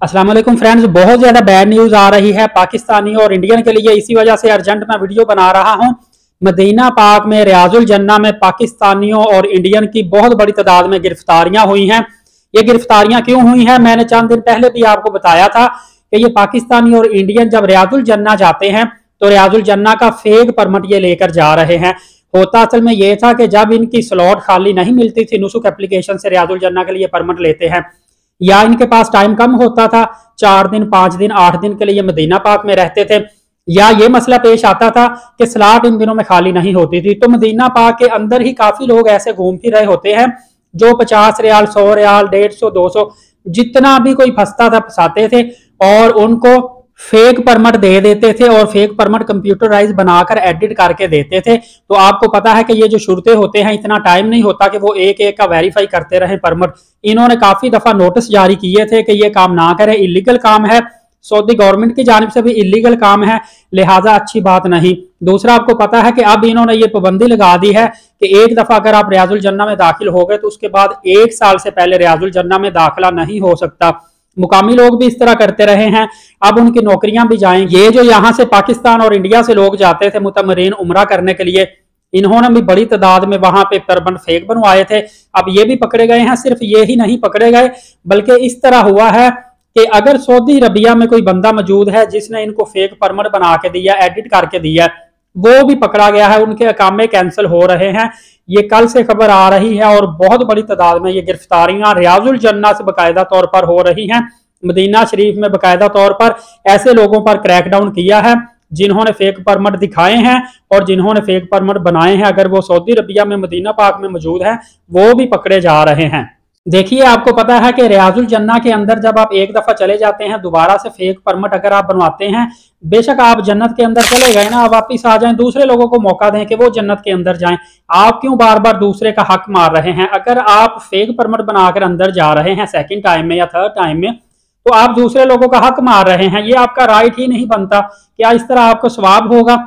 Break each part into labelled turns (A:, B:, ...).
A: अस्सलाम वालेकुम फ्रेंड्स, बहुत ज्यादा बैड न्यूज आ रही है पाकिस्तानी और इंडियन के लिए। इसी वजह से अर्जेंट मैं वीडियो बना रहा हूं। मदीना पाक में रियाजुल जन्ना में पाकिस्तानियों और इंडियन की बहुत बड़ी तादाद में गिरफ्तारियां हुई हैं। ये गिरफ्तारियां क्यों हुई हैं, मैंने चंद दिन पहले भी आपको बताया था कि ये पाकिस्तानी और इंडियन जब रियाजुल जन्ना जाते हैं तो रियाजुल जन्ना का फेक परमिट ये लेकर जा रहे हैं। होता असल में ये था कि जब इनकी स्लॉट खाली नहीं मिलती थी नुसुक एप्लीकेशन से रियाजुल जन्ना के लिए परमिट लेते हैं, या इनके पास टाइम कम होता था, 4 दिन 5 दिन 8 दिन के लिए मदीना पाक में रहते थे, या ये मसला पेश आता था कि स्लॉट इन दिनों में खाली नहीं होती थी, तो मदीना पाक के अंदर ही काफी लोग ऐसे घूम फिर रहे होते हैं जो 50 रियाल 100 रियाल 150 200 जितना भी कोई फंसता था फंसाते थे और उनको फेक परमिट दे देते थे और फेक परमिट कंप्यूटराइज बनाकर एडिट करके देते थे। तो आपको पता है कि ये जो शुरते होते हैं, इतना टाइम नहीं होता कि वो एक एक का वेरीफाई करते रहे परमिट। इन्होंने काफी दफा नोटिस जारी किए थे कि ये काम ना करें, इलीगल काम है, सऊदी गवर्नमेंट की जानिब से भी इलीगल काम है, लिहाजा अच्छी बात नहीं। दूसरा, आपको पता है कि अब इन्होंने ये पाबंदी लगा दी है कि एक दफा अगर आप रियाजुल जन्ना में दाखिल हो गए तो उसके बाद 1 साल से पहले रियाजुल जन्ना में दाखिला नहीं हो सकता। मुकामी लोग भी इस तरह करते रहे हैं, अब उनकी नौकरियां भी जाएंगी। ये जो यहाँ से पाकिस्तान और इंडिया से लोग जाते थे मुतमरीन उम्रा करने के लिए, इन्होंने भी बड़ी तादाद में वहां पे परमिट फेक बनवाए थे। अब ये भी पकड़े गए हैं। सिर्फ ये ही नहीं पकड़े गए, बल्कि इस तरह हुआ है कि अगर सऊदी अरबिया में कोई बंदा मौजूद है जिसने इनको फेक परमिट बना के दिया, एडिट करके दिया, वो भी पकड़ा गया है, उनके अकामे कैंसिल हो रहे हैं। ये कल से खबर आ रही है और बहुत बड़ी तादाद में ये गिरफ्तारियां रियाजुल जन्ना से बाकायदा तौर पर हो रही हैं। मदीना शरीफ में बाकायदा तौर पर ऐसे लोगों पर क्रैकडाउन किया है जिन्होंने फेक परमिट दिखाए हैं और जिन्होंने फेक परमिट बनाए हैं। अगर वो सऊदी अरबिया में मदीना पाक में मौजूद हैं, वो भी पकड़े जा रहे हैं। देखिए, आपको पता है कि रियाजुल जन्ना के अंदर जब आप एक दफा चले जाते हैं, दोबारा से फेक परमिट अगर आप बनवाते हैं, बेशक आप जन्नत के अंदर चले गए ना, आप वापिस आ जाएं, दूसरे लोगों को मौका दें कि वो जन्नत के अंदर जाएं। आप क्यों बार बार दूसरे का हक मार रहे हैं? अगर आप फेक परमिट बनाकर अंदर जा रहे हैं सेकंड टाइम में या थर्ड टाइम में, तो आप दूसरे लोगों का हक मार रहे हैं। ये आपका राइट ही नहीं बनता। क्या इस तरह आपको सवाब होगा?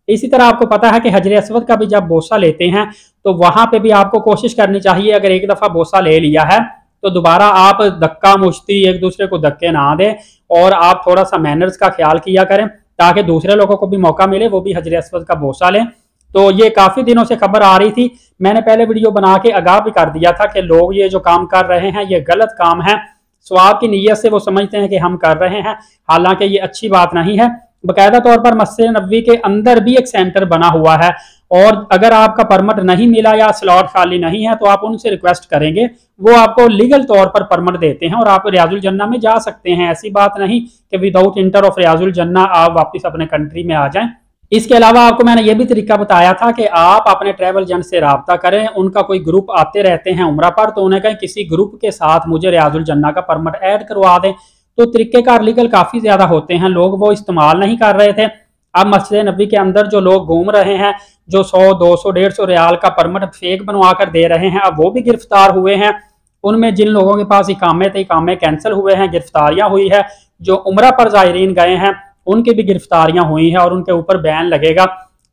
A: इसी तरह आपको पता है कि हजर अस्वद का भी जब बोसा लेते हैं तो वहां पे भी आपको कोशिश करनी चाहिए, अगर एक दफा बोसा ले लिया है तो दोबारा आप धक्का मुश्ती एक दूसरे को धक्के ना दें और आप थोड़ा सा मैनर्स का ख्याल किया करें ताकि दूसरे लोगों को भी मौका मिले, वो भी हजर अस्वद का बोसा लें। तो ये काफी दिनों से खबर आ रही थी, मैंने पहले वीडियो बना के आगाह भी कर दिया था कि लोग ये जो काम कर रहे हैं ये गलत काम है। स्वाब की नीयत से वो समझते हैं कि हम कर रहे हैं, हालांकि ये अच्छी बात नहीं है। बाकायदा तौर पर मस्जिद नबवी के अंदर भी एक सेंटर बना हुआ है और अगर आपका परमिट नहीं मिला या स्लॉट खाली नहीं है तो आप उनसे रिक्वेस्ट करेंगे, वो आपको लीगल तौर पर परमिट देते हैं और आप रियाजुल जन्ना में जा सकते हैं। ऐसी बात नहीं कि विदाउट इंटर ऑफ रियाजुल जन्ना आप वापस अपने कंट्री में आ जाएं। इसके अलावा आपको मैंने ये भी तरीका बताया था कि आप अपने ट्रैवल एजेंट से रब्ता करें, उनका कोई ग्रुप आते रहते हैं उम्रा पर, तो उन्हें कहें किसी ग्रुप के साथ मुझे रियाजुल जन्ना का परमिट ऐड करवा दें। तो तरीकेकार लीगल काफी ज्यादा होते हैं, लोग वो इस्तेमाल नहीं कर रहे थे। अब मस्जिद नबी के अंदर जो लोग घूम रहे हैं, जो 100 200 150 रियाल का परमिट फेक बनवा कर दे रहे हैं, अब वो भी गिरफ्तार हुए हैं। उनमें जिन लोगों के पास इकामे थे, इकामे कैंसिल हुए हैं, गिरफ्तारियां हुई है। जो उम्रा पर जायरीन गए हैं उनकी भी गिरफ्तारियां हुई हैं और उनके ऊपर बैन लगेगा।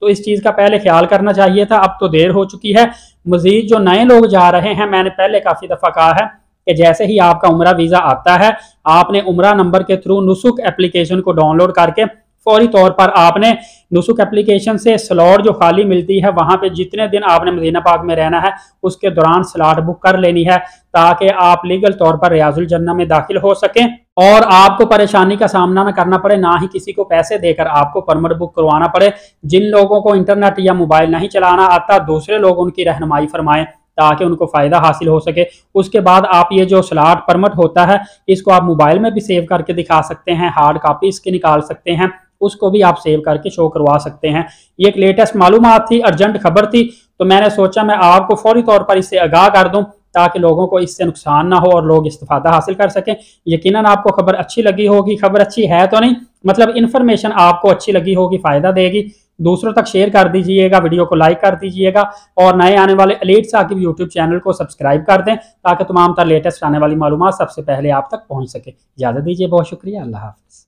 A: तो इस चीज का पहले ख्याल करना चाहिए था, अब तो देर हो चुकी है। मजीद जो नए लोग जा रहे हैं, मैंने पहले काफी दफा कहा है कि जैसे ही आपका उम्रा वीजा आता है, आपने उम्रा नंबर के थ्रू नुसुक एप्लीकेशन को डाउनलोड करके फौरी तौर पर आपने नुसुक एप्लीकेशन से स्लॉट जो खाली मिलती है वहां पे जितने दिन आपने मदीना पाक में रहना है उसके दौरान स्लॉट बुक कर लेनी है, ताकि आप लीगल तौर पर रियाजुल जन्ना में दाखिल हो सकें और आपको परेशानी का सामना न करना पड़े, ना ही किसी को पैसे देकर आपको परमिट बुक करवाना पड़े। जिन लोगों को इंटरनेट या मोबाइल नहीं चलाना आता, दूसरे लोग उनकी रहनुमाई फरमाएं ताकि उनको फायदा हासिल हो सके। उसके बाद आप ये जो स्लॉट परमिट होता है इसको आप मोबाइल में भी सेव करके दिखा सकते हैं, हार्ड कॉपी इसकी निकाल सकते हैं, उसको भी आप सेव करके शो करवा सकते हैं। ये एक लेटेस्ट मालूमात थी, अर्जेंट खबर थी, तो मैंने सोचा मैं आपको फौरी तौर पर इससे आगाह कर दूं ताकि लोगों को इससे नुकसान ना हो और लोग इस्तेफादा हासिल कर सकें। यकीनन आपको खबर अच्छी लगी होगी, खबर अच्छी है तो नहीं, मतलब इन्फॉर्मेशन आपको अच्छी लगी होगी, फायदा देगी। दूसरों तक शेयर कर दीजिएगा, वीडियो को लाइक कर दीजिएगा और नए आने वाले एलीट साकिब यूट्यूब चैनल को सब्सक्राइब कर दें ताकि तमाम तर लेटेस्ट आने वाली मालूमात सबसे पहले आप तक पहुंच सके। इजाजत दीजिए, बहुत शुक्रिया, अल्लाह हाफ़िज़।